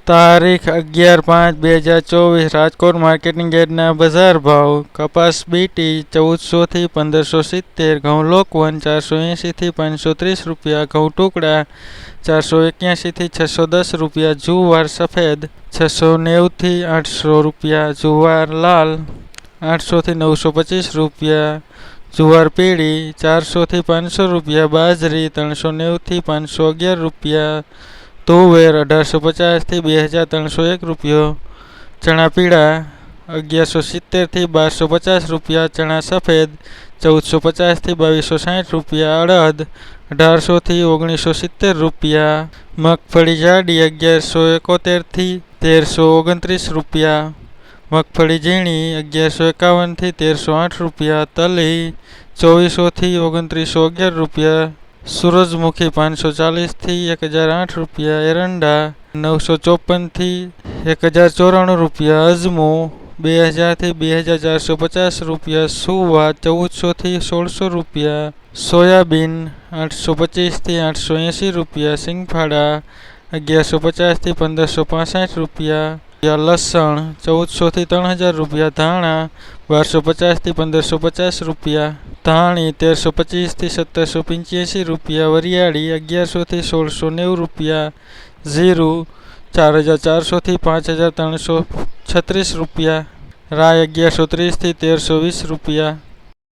તારીખ 11/5/2024 રાજકોટ માર્કેટિંગ યાર્ડના બજાર ભાવ: કપાસ બીટી 1400 થી 1570, ઘઉં લોકવન 480 થી 530 રૂપિયા, ઘઉં ટુકડા 481 થી 610 રૂપિયા, જુવાર સફેદ 690 થી 800 રૂપિયા, જુવાર લાલ 800 થી 925 રૂપિયા, જુવાર પીળી 400 થી 500 રૂપિયા, બાજરી 390 થી 511 રૂપિયા, તુવેર 1850 થી 2301 રૂપિયો, ચણા પીળા 1170 થી 1250 રૂપિયા, ચણા સફેદ 1450 થી 2260 રૂપિયા, અડદ 1800 થી 1970 રૂપિયા, મગફળી જાડી 1171 થી 1329 રૂપિયા, મગફળી ઝીણી 1151 થી 1308 રૂપિયા, તલી 2400 થી 2911 રૂપિયા, સૂરજમુખી 540 થી 1008 રૂપિયા, એરંડા 954 થી 1094 રૂપિયા, અજમો 2000 થી 2450 રૂપિયા, સુવા 1400 થી 1600 રૂપિયા, સોયાબીન 825 થી 880 રૂપિયા, સિંગફાડા 1150 થી 1565 રૂપિયા, લસણ 1400 થી 3000 રૂપિયા, ધાણા 1250 થી 1550 રૂપિયા, ધાણી 1325 થી 1785 રૂપિયા, વરિયાળી 1100 થી 1690 રૂપિયા, જીરું 4400 થી 5336 રૂપિયા, રાય 1130 થી 1320 રૂપિયા.